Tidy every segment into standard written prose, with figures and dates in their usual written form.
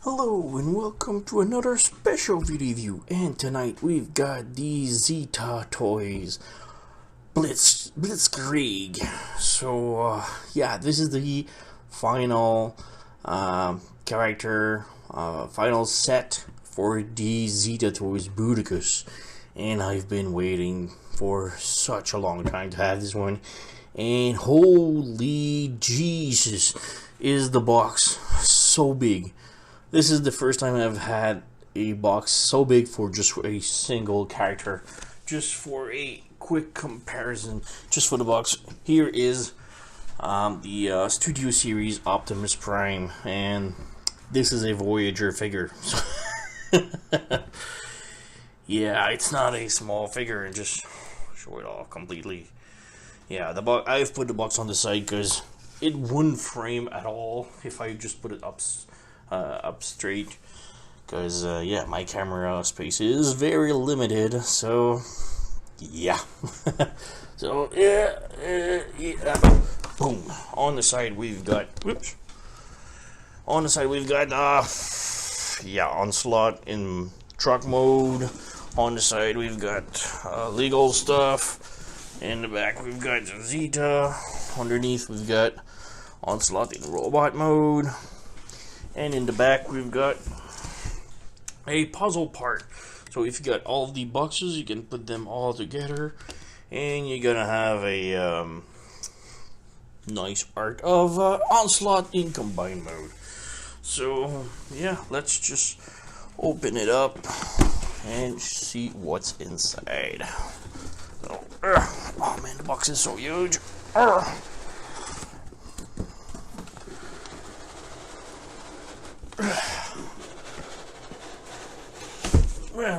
Hello and welcome to another special video review, and tonight we've got the Zeta toys Blitzkrieg. So yeah, this is the final character, final set for the Zeta toys Bruticus, and I've been waiting for such a long time to have this one, and holy Jesus, is the box so big. This is the first time I've had a box so big for just a single character. Just for a quick comparison, just for the box, here is the Studio Series Optimus Prime, and this is a Voyager figure. Yeah, it's not a small figure, and just show it off completely. Yeah, I've put the box on the side because it wouldn't frame at all if I just put it up straight, because yeah, my camera space is very limited, so yeah. So yeah, boom. On the side we've got yeah, Onslaught in truck mode. On the side we've got legal stuff. In the back we've got Zeta. Underneath we've got Onslaught in robot mode. And in the back we've got a puzzle part. So if you got all of the boxes, you can put them all together, and you're gonna have a nice art of Onslaught in combined mode. So yeah, let's just open it up and see what's inside. So, oh man, the box is so huge.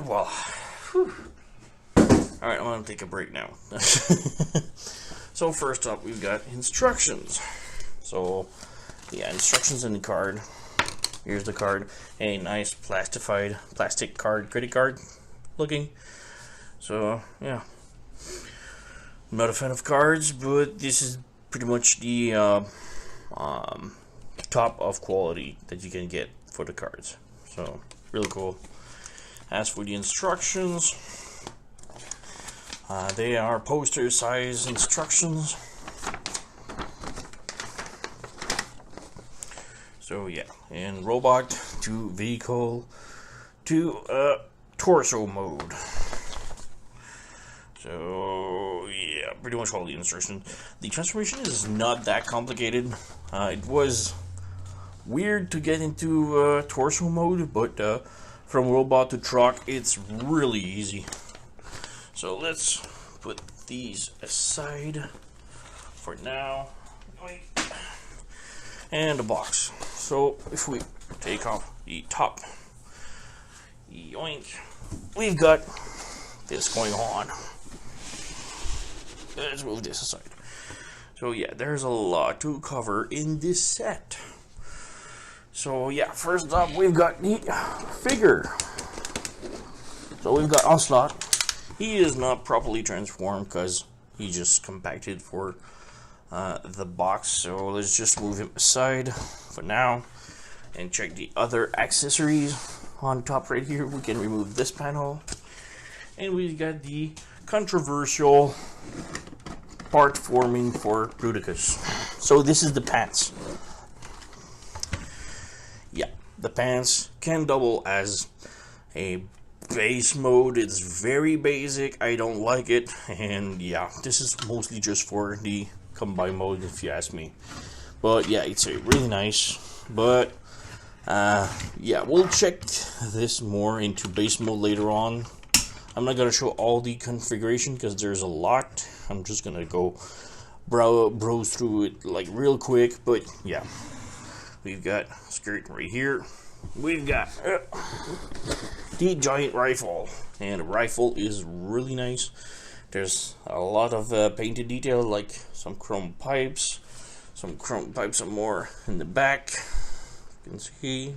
Well, alright, I'm gonna take a break now. So first up, we've got instructions. So yeah, instructions in the card. Here's the card, a nice plastic card, credit card looking. So yeah, I'm not a fan of cards, but this is pretty much the top of quality that you can get for the cards. So really cool. As for the instructions, they are poster size instructions. So yeah, in robot to vehicle to torso mode. So yeah, pretty much all the instructions. The transformation is not that complicated. It was weird to get into torso mode, but from robot to truck, it's really easy. So let's put these aside for now. And the box. So if we take off the top, yoink, we've got this going on. Let's move this aside. So yeah, there's a lot to cover in this set. So yeah, first up we've got the figure. So we've got Onslaught. He is not properly transformed because he just compacted for the box. So let's just move him aside for now and check the other accessories. On top right here we can remove this panel, and we've got the controversial part forming for Bruticus. So this is the pants. Yeah, the pants can double as a base mode. It's very basic. I don't like it, and yeah, this is mostly just for the combined mode if you ask me. But yeah, it's really nice. But yeah, we'll check this more into base mode later on. I'm not gonna show all the configuration because there's a lot. I'm just gonna go browse through it like real quick. But yeah, we've got skirt right here. We've got the giant rifle, and the rifle is really nice. There's a lot of painted detail, like some chrome pipes, and more in the back. You can see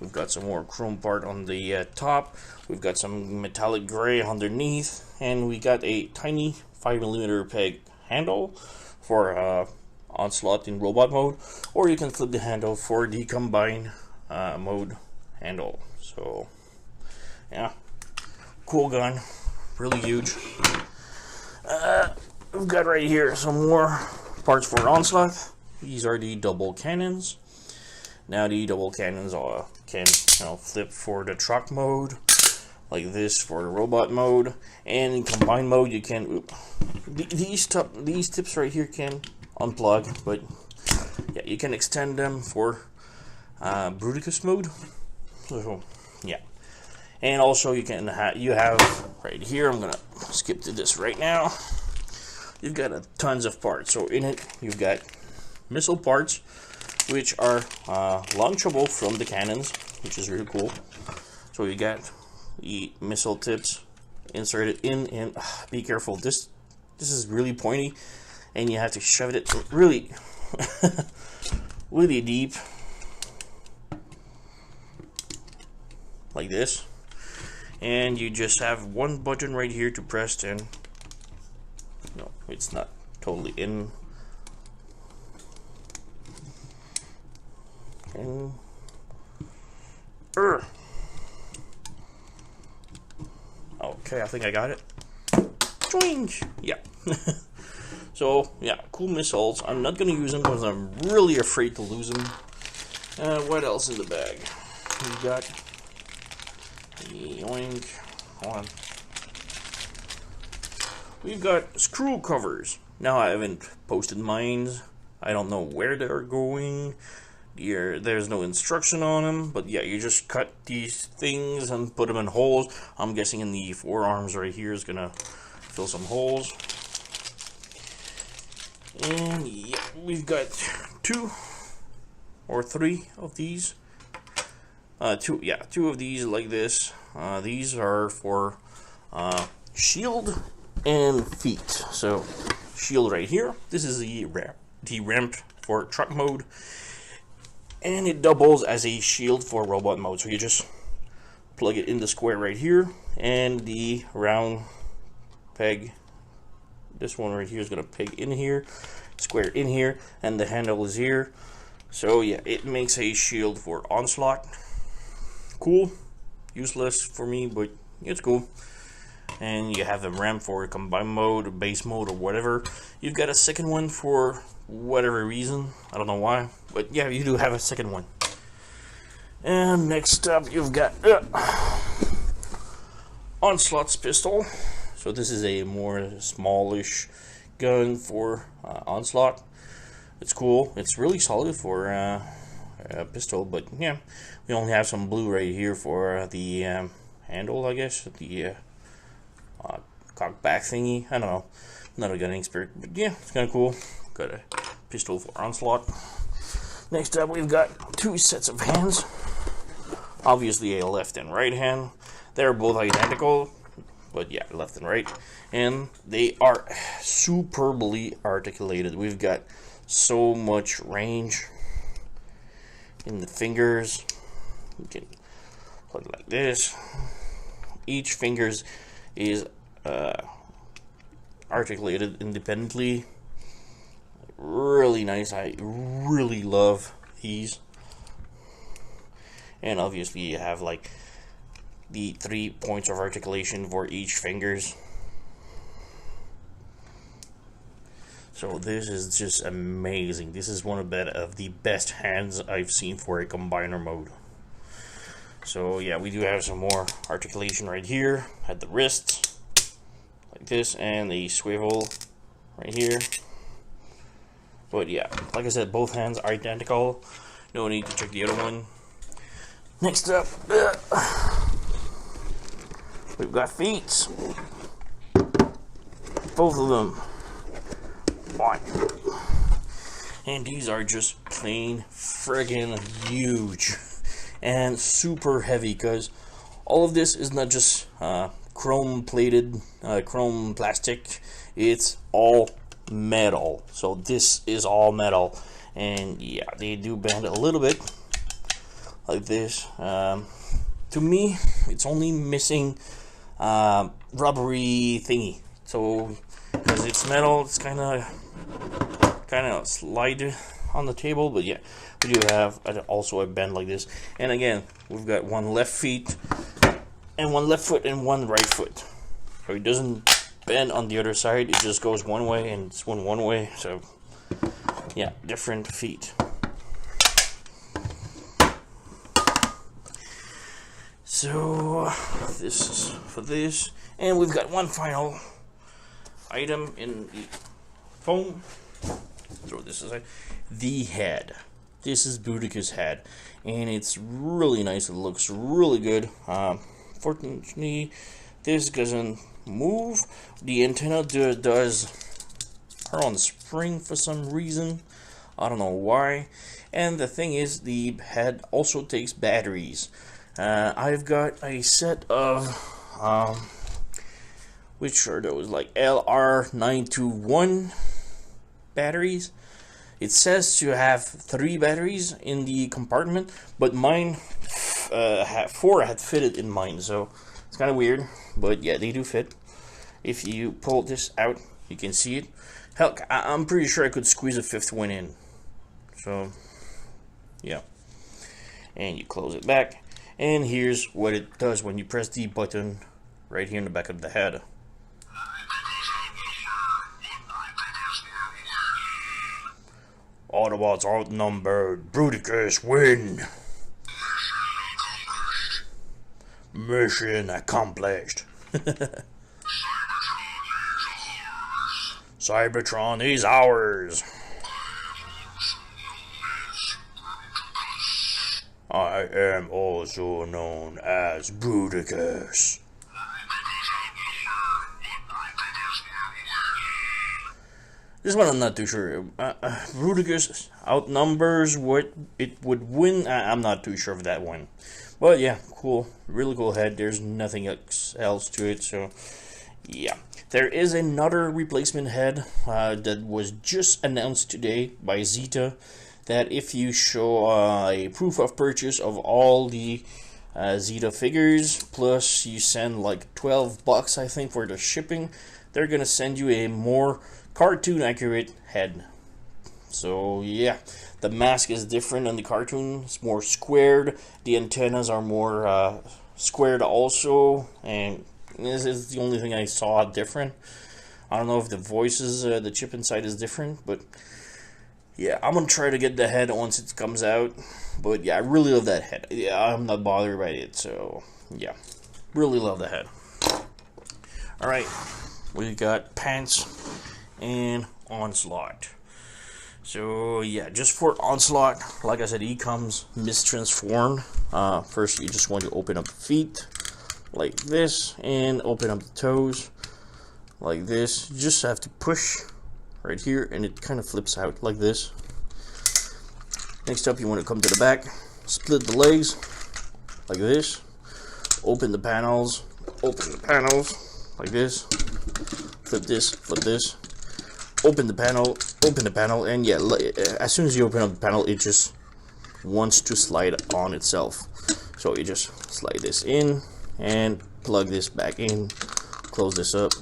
we've got some more chrome part on the top. We've got some metallic gray underneath, and we got a tiny 5mm peg handle for Onslaught in robot mode, or you can flip the handle for the combined mode handle. So yeah, cool gun, really huge. We've got right here some more parts for Onslaught. These are the double cannons. Now the double cannons can flip for the truck mode, like this for the robot mode, and in combined mode you can. These tips right here can unplug, but yeah, you can extend them for Bruticus mode. So yeah, and also you can you have right here. I'm gonna skip to this right now. You've got tons of parts. So in it, you've got missile parts, which are launchable from the cannons, which is really cool. So you got the missile tips inserted in, and be careful. This is really pointy, and you have to shove it really, really deep, like this. And you just have one button right here to press, and no, it's not totally in. And okay, I think I got it. Twink! Yeah. So yeah, cool missiles. I'm not gonna use them because I'm really afraid to lose them. What else in the bag? We got yoink. Hold on. We've got screw covers. Now I haven't posted mine. I don't know where they're going. There's no instruction on them, but yeah, you just cut these things and put them in holes. I'm guessing in the forearms right here is gonna fill some holes. And yeah, we've got 2 or 3 of these. Two of these like this. These are for shield and feet. So shield right here. This is the ramp for truck mode, and it doubles as a shield for robot mode. So you just plug it in the square right here, and the round peg, this one right here, is gonna peg in here, square in here, and the handle is here. So yeah, it makes a shield for Onslaught. Cool. Useless for me, but it's cool. And you have the ramp for combined mode, base mode, or whatever. You've got a second one for whatever reason. I don't know why, but yeah, you do have a second one. And next up, you've got Onslaught's pistol. So this is a more smallish gun for Onslaught. It's cool. It's really solid for a pistol, but yeah, we only have some blue right here for the handle, I guess, the cock back thingy. I don't know, not a gun expert, but yeah, it's kind of cool. Got a pistol for Onslaught. Next up, we've got 2 sets of hands. Obviously a left and right hand. They're both identical, but yeah, left and right, and they are superbly articulated. We've got so much range in the fingers. You can put it like this. Each fingers is articulated independently. Really nice. I really love these. And obviously you have like the 3 points of articulation for each fingers. So this is just amazing. This is one of the best hands I've seen for a combiner mode. So yeah, we do have some more articulation right here at the wrists, like this, and the swivel right here. But yeah, like I said, both hands are identical. No need to check the other one. Next up, we've got feet. Both of them. One. And these are just plain friggin' huge and super heavy, because all of this is not just chrome plated, chrome plastic, it's all metal. So this is all metal, and yeah, they do bend a little bit like this. To me, it's only missing rubbery thingy. So because it's metal, it's kind of slide on the table, but yeah, we do have also a bend like this. And again, we've got one left feet and one left foot and one right foot, so it doesn't bend on the other side, it just goes one way and it's one way. So yeah, different feet. So this is for this, and we've got one final item in the foam. Throw this aside. The head. This is Boudicca's head, and it's really nice. It looks really good. Fortunately, this doesn't move. The antenna does are on spring for some reason. I don't know why. And the thing is, the head also takes batteries. I've got a set of which are those, like LR921 batteries. It says to have 3 batteries in the compartment, but mine 4 had fitted in mine, so it's kind of weird, but yeah, they do fit. If you pull this out, you can see it. Hell, I'm pretty sure I could squeeze a 5th one in. So yeah, and you close it back, and here's what it does when you press the button right here in the back of the head. Autobots outnumbered. Bruticus win. Mission accomplished. Cybertron is ours. I am also known as Bruticus. This one I'm not too sure. Bruticus outnumbers what it would win. I'm not too sure of that one. But yeah, cool. Really cool head. There's nothing else to it. So yeah. There is another replacement head that was just announced today by Zeta. That if you show a proof of purchase of all the Zeta figures, plus you send like $12 I think for the shipping, they're gonna send you a more cartoon accurate head. So yeah, the mask is different on the cartoon. It's more squared. The antennas are more squared also, and this is the only thing I saw different. I don't know if the voices, the chip inside is different, but yeah, I'm gonna try to get the head once it comes out. But yeah, I really love that head. Yeah, I'm not bothered by it. So yeah, really love the head. All right, we got pants and Onslaught. So yeah, just for Onslaught, like I said, he comes mistransformed. First, you just want to open up the feet like this and open up the toes like this. You just have to push right here and it kind of flips out like this. Next up, you want to come to the back, split the legs like this, open the panels like this, flip this, open the panel, and yeah, as soon as you open up the panel, it just wants to slide on itself. So you just slide this in and plug this back in, close this up.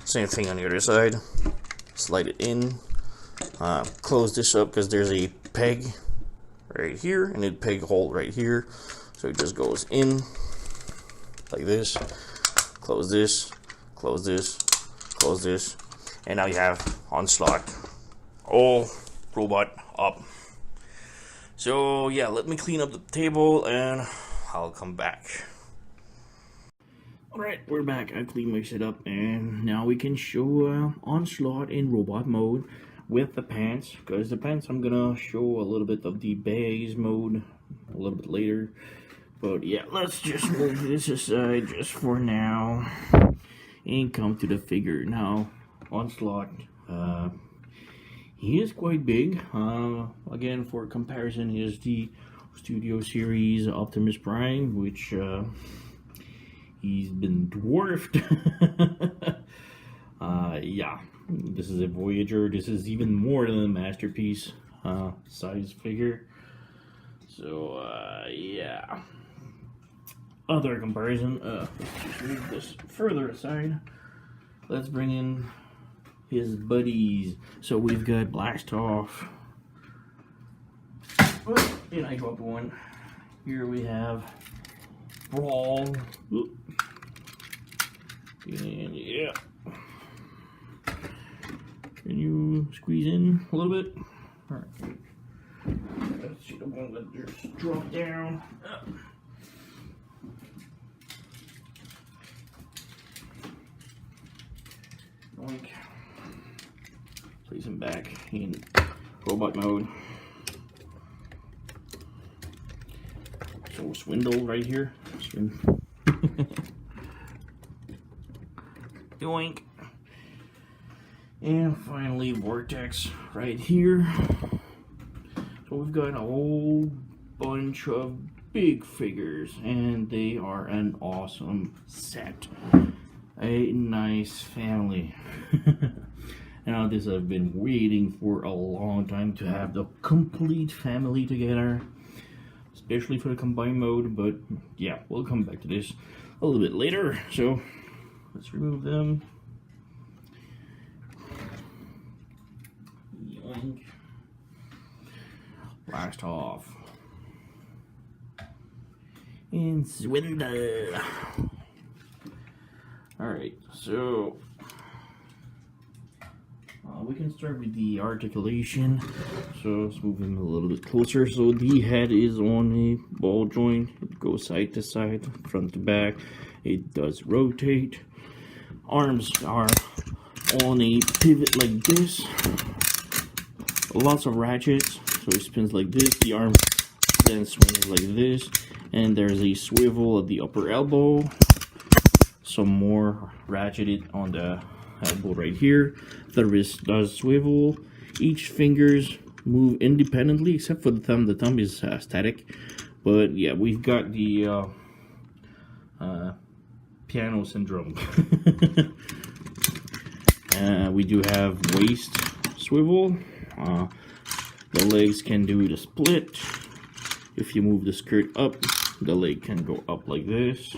Same thing on the other side, slide it in, close this up because there's a peg right here and a peg hole right here, so it just goes in like this, close this, and now you have Onslaught all robot up. So yeah, let me clean up the table and I'll come back. Alright, we're back. I cleaned my shit up and now we can show Onslaught in robot mode with the pants, because the pants I'm gonna show a little bit of the base mode a little bit later. But yeah, let's just move this aside just for now and come to the figure. Now, Onslaught, he is quite big. Again, for comparison, here's the Studio Series Optimus Prime, which he's been dwarfed. Yeah, this is a Voyager. This is even more than a Masterpiece size figure. So, yeah. Other comparison, let's just move this further aside. Let's bring in his buddies. So we've got Blast Off. And I dropped one. Here we have Brawl. And yeah. Can you squeeze in a little bit? Alright. Let's see the one that just dropped down. Doink. Place him back in robot mode. So Swindle right here. Doink. And finally Vortex right here. So we've got a whole bunch of big figures, and they are an awesome set. A nice family. Now this I've been waiting for a long time to have the complete family together, especially for the combined mode, but yeah, we'll come back to this a little bit later. So let's remove them. Yoink. Blast Off. And Swindle. Alright, so we can start with the articulation. So let's move him a little bit closer. So the head is on a ball joint. It goes side to side, front to back. It does rotate. Arms are on a pivot like this. Lots of ratchets. So it spins like this. The arm then swings like this. And there's a swivel at the upper elbow. Some more ratcheted on the elbow right here. The wrist does swivel. Each fingers move independently except for the thumb. The thumb is static. But yeah, we've got the piano syndrome. We do have waist swivel. The legs can do the split. If you move the skirt up, the leg can go up like this.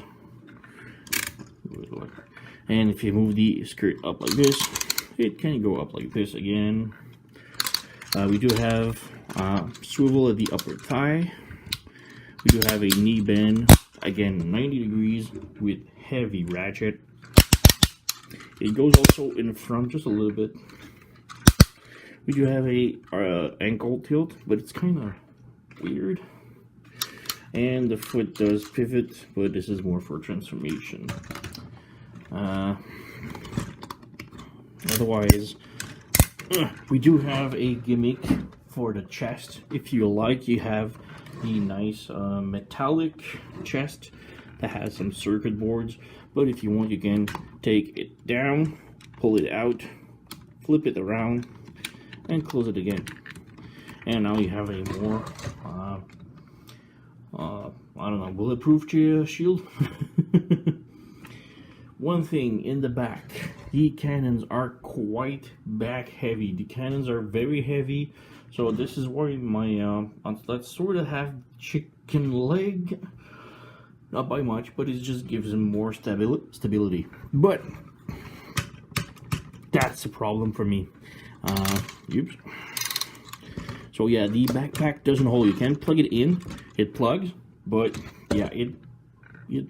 And if you move the skirt up like this, it can go up like this again. We do have swivel at the upper thigh. We do have a knee bend, again 90 degrees with heavy ratchet. It goes also in front just a little bit. We do have a ankle tilt, but it's kind of weird. And the foot does pivot, but this is more for transformation. Otherwise, we do have a gimmick for the chest. If you like, you have the nice metallic chest that has some circuit boards. But if you want, you can take it down, pull it out, flip it around, and close it again. And now you have a more I don't know, bulletproof shield. One thing in the back, the cannons are quite back heavy. The cannons are very heavy, so this is why my let's sort of have chicken leg. Not by much, but it just gives them more stability. But that's a problem for me. Oops. So yeah, the backpack doesn't hold. You can plug it in. It plugs, but yeah, it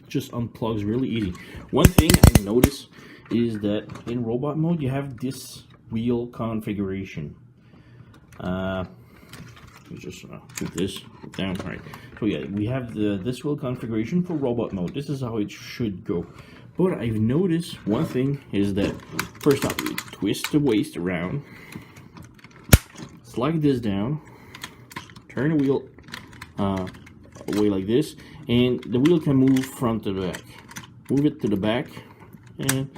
just unplugs really easy. One thing I noticed is that in robot mode you have this wheel configuration. Let me just put this down. All right. So yeah, we have this wheel configuration for robot mode. This is how it should go. But I've noticed one thing is that first off, you twist the waist around, slide this down, turn the wheel away like this, and the wheel can move front to the back. Move it to the back and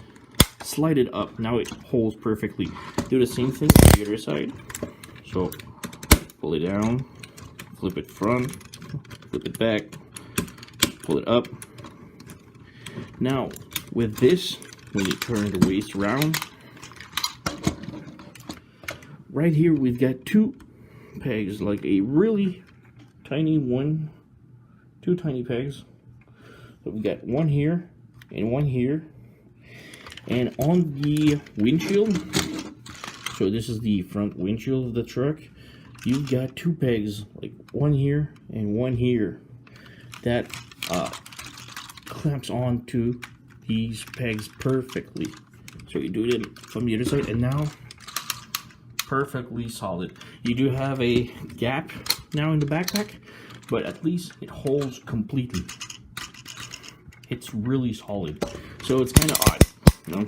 slide it up. Now it holds perfectly. Do the same thing on the other side. So pull it down, flip it front, flip it back, pull it up. Now with this, when you turn the waist around, right here we've got two pegs, like a really tiny one, two tiny pegs. So we've got one here and one here, and on the windshield So this is the front windshield of the truck. You've got two pegs, like one here and one here, that clamps onto these pegs perfectly. So you do it from the other side, and now perfectly solid. You do have a gap now in the backpack, but at least it holds completely. It's really solid. So it's kind of odd, you know?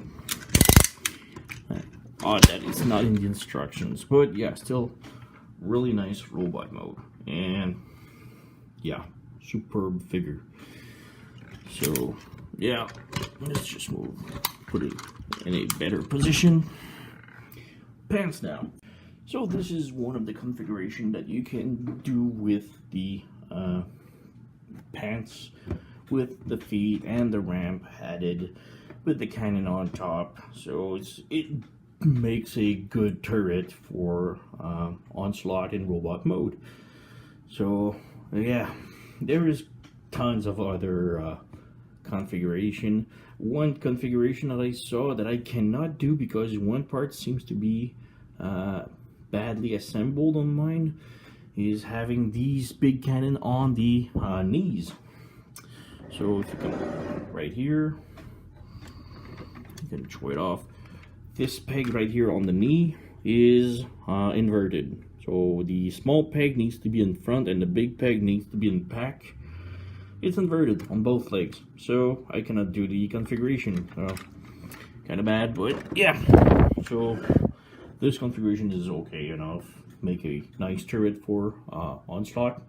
Odd that it's not in the instructions, but yeah, still really nice robot mode. And yeah, superb figure. So yeah, let's just put it in a better position. Pants now. So this is one of the configuration that you can do with the pants, with the feet and the ramp added, with the cannon on top. So it makes a good turret for onslaught in robot mode. So yeah, there is tons of other configuration. One configuration that I saw that I cannot do because one part seems to be badly assembled on mine is having these big cannon on the knees. So if you come right here, you can show it off. This peg right here on the knee is inverted. So the small peg needs to be in front and the big peg needs to be in back. It's inverted on both legs, so I cannot do the configuration. Kind of bad, but yeah. So this configuration is okay enough. Make a nice turret for onslaught.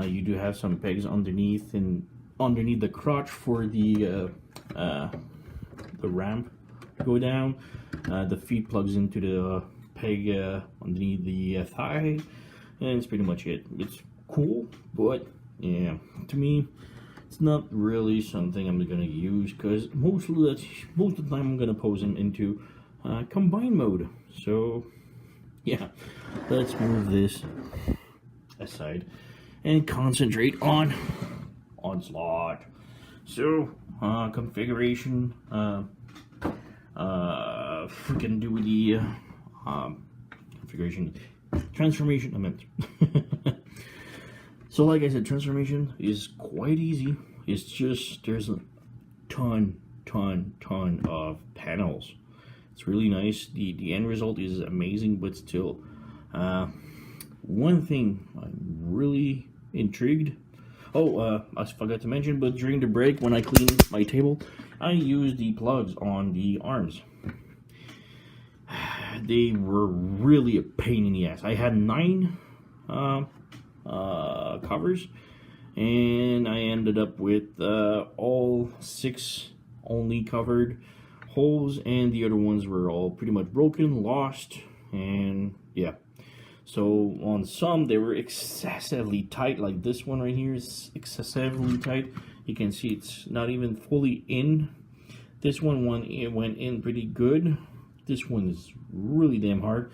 You do have some pegs underneath the crotch for the ramp to go down. The feet plugs into the peg underneath the thigh, and it's pretty much it. It's cool, but yeah, to me, it's not really something I'm gonna use because most of the time I'm gonna pose him into combine mode. So yeah, let's move this aside and concentrate on onslaught. So configuration, we can do the configuration transformation. I meant. So like I said, transformation is quite easy. It's just there's a ton of panels. It's really nice. The end result is amazing, but still, one thing I'm really intrigued. Oh, I forgot to mention, but during the break when I cleaned my table, I used the plugs on the arms. They were really a pain in the ass. I had 9 covers, and I ended up with all 6 only covered holes, and the other ones were all pretty much broken, lost, and yeah. So on some they were excessively tight, like this one right here is excessively tight. You can see it's not even fully in. This one went in pretty good. This one is really damn hard,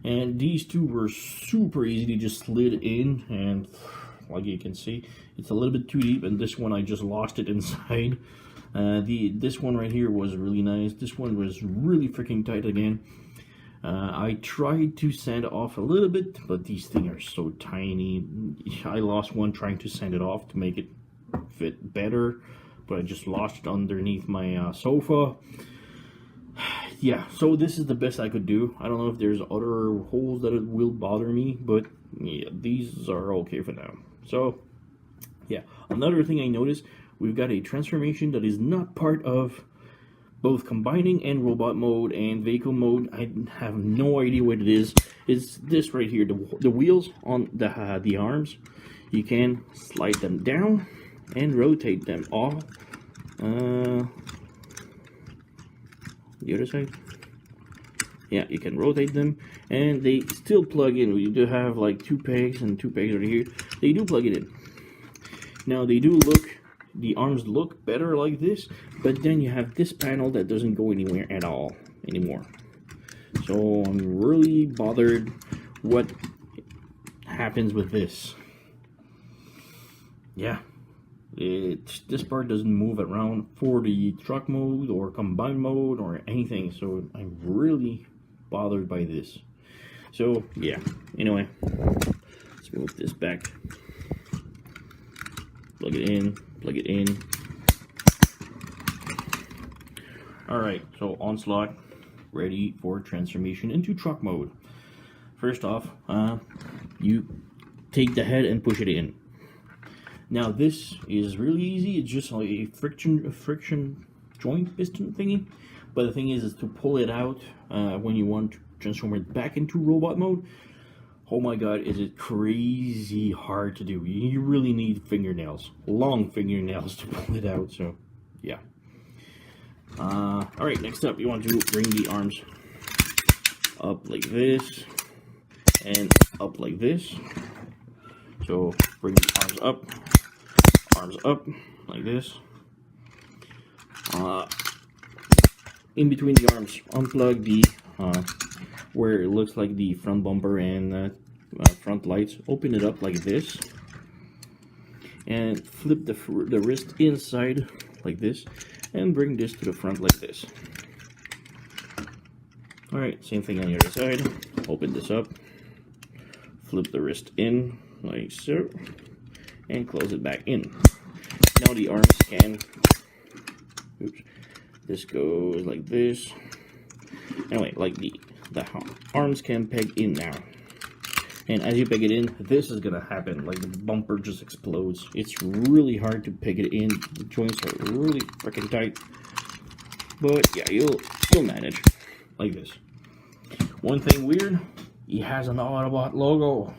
and these two were super easy to just slid in, and like you can see, it's a little bit too deep, and this one I just lost it inside. This one right here was really nice. This one was really freaking tight again. I tried to sand off a little bit, but these things are so tiny. I lost one trying to sand it off to make it fit better, but I just lost it underneath my sofa. Yeah, so this is the best I could do. I don't know if there's other holes that it will bother me, but yeah, these are okay for now. So yeah, another thing I noticed, we've got a transformation that is not part of both combining and robot mode and vehicle mode. I have no idea what it is. It's this right here, the wheels on the arms. You can slide them down and rotate them all. The other side, yeah, you can rotate them, and they still plug in. We do have like 2 pegs and 2 pegs over here. They do plug it in. Now they do look, the arms look better like this, but then you have this panel that doesn't go anywhere at all anymore. So I'm really bothered what happens with this. Yeah, this part doesn't move around for the truck mode or combine mode or anything, so I'm really bothered by this. So yeah, anyway, let's move this back. Plug it in, plug it in. Alright, so Onslaught, ready for transformation into truck mode. First off, you take the head and push it in. Now this is really easy. It's just like a friction joint piston thingy. But the thing is to pull it out when you want to transform it back into robot mode. Oh my god, is it crazy hard to do. You really need fingernails, long fingernails to pull it out, so yeah. Alright, next up, you want to bring the arms up like this, and up like this. So, bring the arms up, like this. In between the arms, unplug the, where it looks like the front bumper and front lights. Open it up like this. And flip the wrist inside, like this. And bring this to the front like this. Alright, same thing on the other side. Open this up. Flip the wrist in, like so. And close it back in. Now the arms can... Oops. This goes like this. Anyway, like the arms can peg in now. And as you peg it in, this is gonna happen. Like the bumper just explodes. It's really hard to peg it in. The joints are really freaking tight. But yeah, you'll manage. Like this. One thing weird, it has an Autobot logo.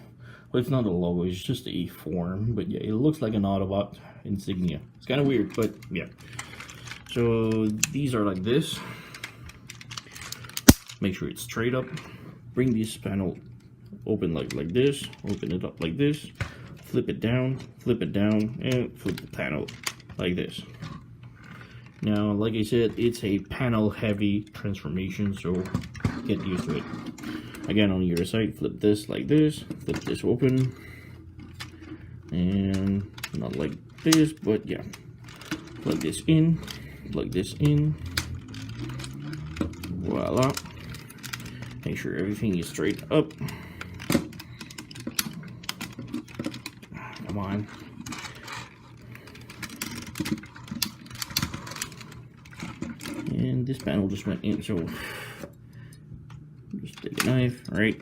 Well, it's not a logo, it's just a form. But yeah, it looks like an Autobot insignia. It's kind of weird, but yeah. So these are like this. Make sure it's straight up. Bring this panel open like this. Open it up like this. Flip it down, and flip the panel like this. Now, like I said, it's a panel heavy transformation, so get used to it. Again, on your side, flip this like this. Flip this open. And not like this, but yeah. Plug this in. Plug this in. Voila. Make sure everything is straight up. Come on. And this panel just went in, so just take a knife, alright.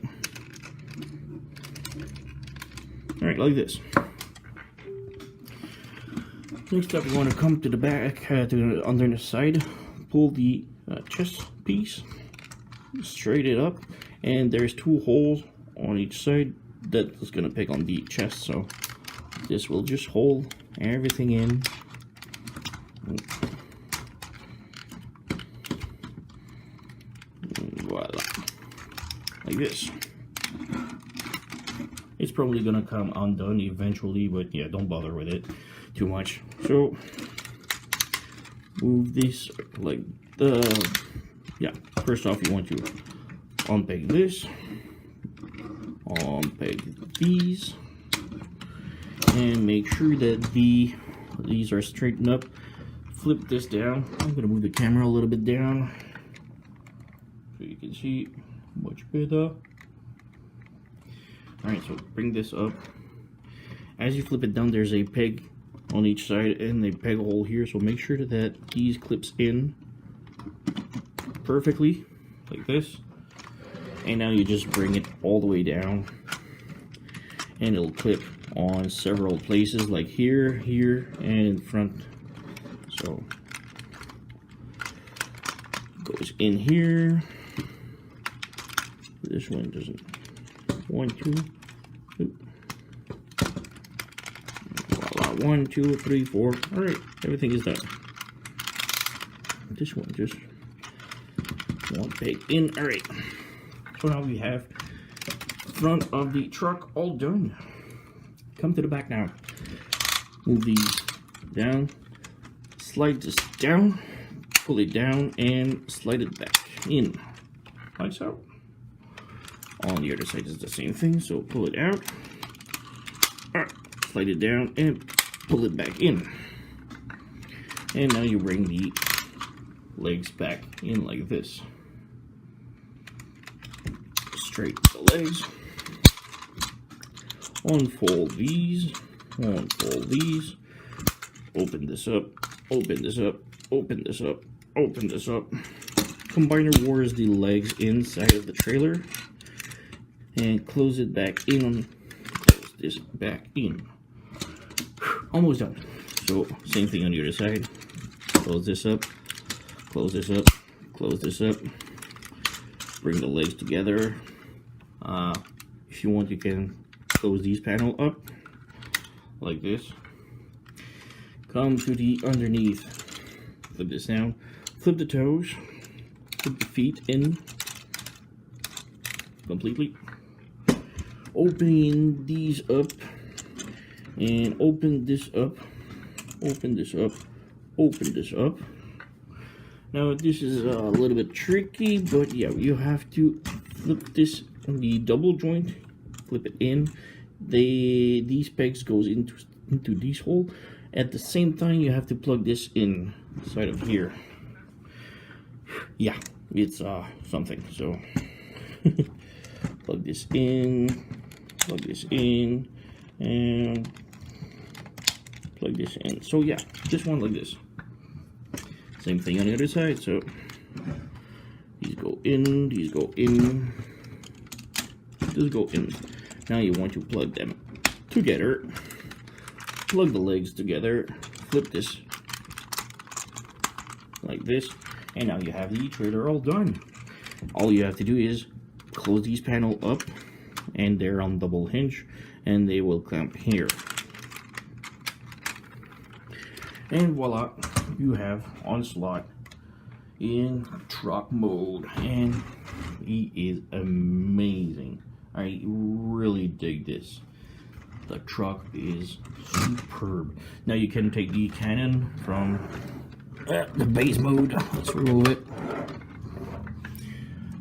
Alright, like this. Next up, we want to come to the back, under the side, pull the chest piece, straight it up, and there's two holes on each side that is going to pick on the chest, so this will just hold everything in. Voila. Like this. It's probably going to come undone eventually, but yeah, don't bother with it too much. So move this like yeah, first off you want to unpeg this, unpeg these, and make sure that these are straightened up. Flip this down. I'm gonna move the camera a little bit down so you can see much better. Alright, so bring this up. As you flip it down, there's a peg on each side and a peg hole here, so make sure that these clips in perfectly like this. And now you just bring it all the way down and it'll clip on several places, like here, here, and in front. So goes in here. This one doesn't. 1, 2. Voila, 1, 2, 3, 4. Alright, everything is done. This one just one peg in. Alright. So now we have front of the truck all done. Come to the back now. Move these down. Slide this down. Pull it down and slide it back in. Like so. On the other side is the same thing, so pull it out, slide it down, and pull it back in. And now you bring the legs back in like this. straight the legs. Unfold these. Unfold these. Open this up. Open this up. Open this up. Open this up. Combiner wars the legs inside of the trailer. And close it back in. Close this back in. Almost done. So, same thing on the other side. Close this up. Close this up. Close this up. Bring the legs together. If you want, you can close these panels up like this. Come to the underneath. Flip this down. Flip the toes. Flip the feet in completely. Open these up and open this up. Open this up. Open this up. Now this is a little bit tricky, but yeah, you have to flip this on the double joint, flip it in. These pegs goes into this hole. At the same time, you have to plug this in inside of here. Yeah, it's something. So plug this in, and plug this in. So yeah, just one like this. Same thing on the other side. So these go in, these go in, these go in. Now you want to plug them together. Plug the legs together. Flip this like this, and now you have the trailer all done. All you have to do is close these panels up, and they're on double hinge, and they will clamp here. And voila, you have Onslaught in truck mode, and he is amazing. I really dig this. The truck is superb. Now you can take the cannon from the base mode. Let's remove it,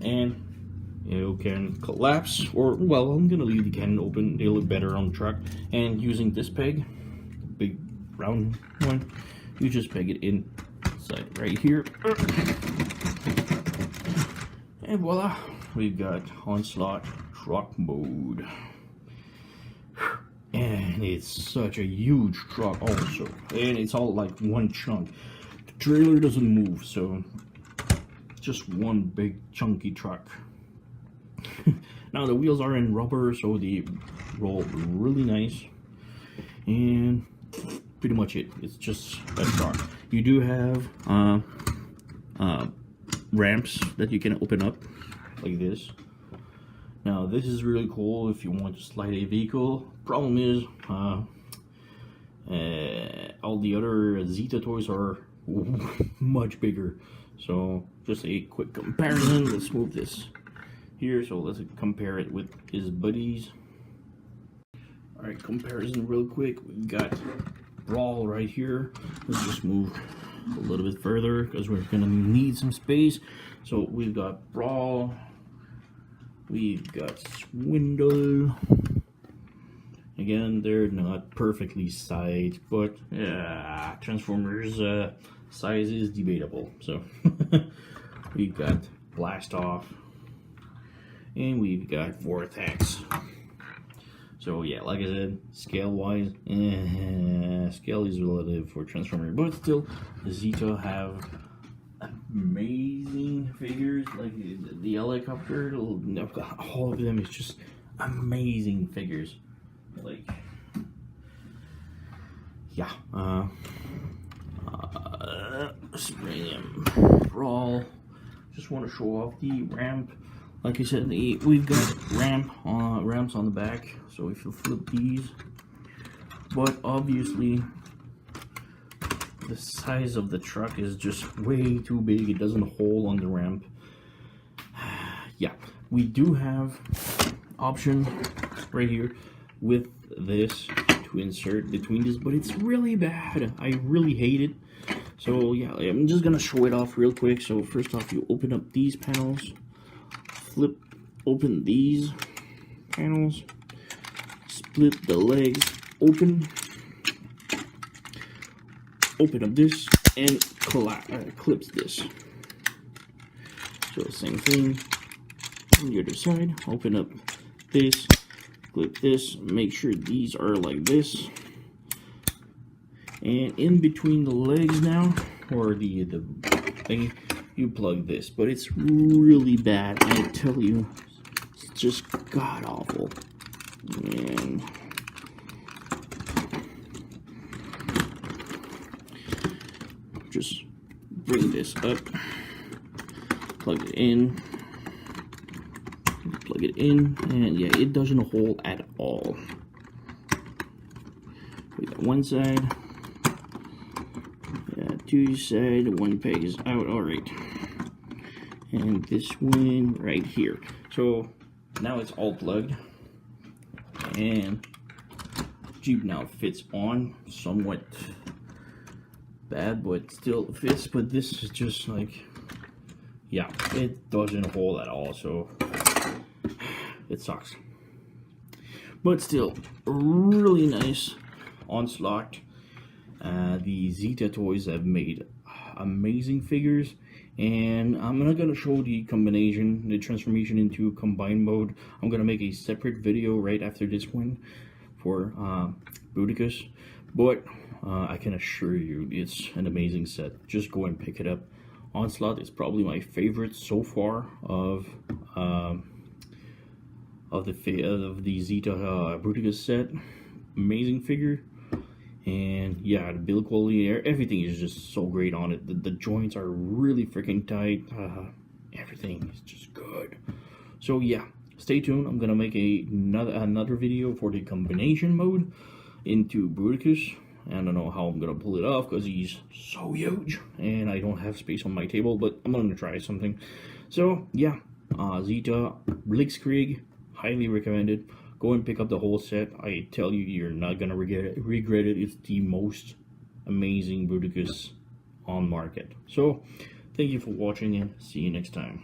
and you can collapse, or well, I'm gonna leave the cannon open. They look better on the truck. And using this peg, the big round one, you just peg it inside right here, and voila, we've got Onslaught truck mode. And it's such a huge truck also, and it's all like one chunk. The trailer doesn't move, so just one big chunky truck. Now the wheels are in rubber, so they roll really nice, and pretty much it. It's just a truck. You do have ramps that you can open up like this. Now this is really cool if you want to slide a vehicle. Problem is, all the other Zeta toys are much bigger. So just a quick comparison. Let's move this here. So let's compare it with his buddies. Alright, comparison real quick. We've got Brawl right here. Let's just move a little bit further because we're gonna need some space. So we've got Brawl. We've got Swindle. Again, they're not perfectly sized, but Transformers size is debatable. So we've got Blast Off, and we've got Vortex. So yeah, like I said, scale-wise, scale is relative for Transformers, but still, the Zeta have amazing figures. Like the helicopter, all of them is just amazing figures. Like, yeah, Brawl. Just want to show off the ramp. Like I said, we've got ramps on the back. So if you flip these, but obviously the size of the truck is just way too big. It doesn't hold on the ramp. Yeah, we do have option right here with this to insert between this, but it's really bad. I really hate it. So yeah, I'm just gonna show it off real quick. So first off, you open up these panels, open these panels, split the legs open up this, and clips this. So same thing, on the other side. Open up this, clip this, make sure these are like this. And in between the legs now, or the thing, you plug this. But it's really bad, I tell you. It's just god awful. And just bring this up, plug it in, and yeah, it doesn't hold at all. We got one side, two side, one peg is out, alright. And this one right here. So now it's all plugged, and Jeep now fits on somewhat bad, but still fits. But this is just like, yeah, it doesn't hold at all, so it sucks. But still, really nice onslaught. The Zeta toys have made amazing figures, and I'm not gonna show the combination, the transformation into combined mode. I'm gonna make a separate video right after this one for Bruticus, but I can assure you it's an amazing set. Just go and pick it up. Onslaught is probably my favorite so far of the Zeta Bruticus set. Amazing figure. And yeah, the build quality, everything is just so great on it. The joints are really freaking tight. Everything is just good. So yeah, stay tuned. I'm gonna make another video for the combination mode into Bruticus. I don't know how I'm gonna pull it off because he's so huge and I don't have space on my table, but I'm gonna try something. So yeah, Zeta Blitzkrieg, highly recommended. Go and pick up the whole set. I tell you, you're not gonna regret it. It's the most amazing Bruticus on market. So thank you for watching and see you next time.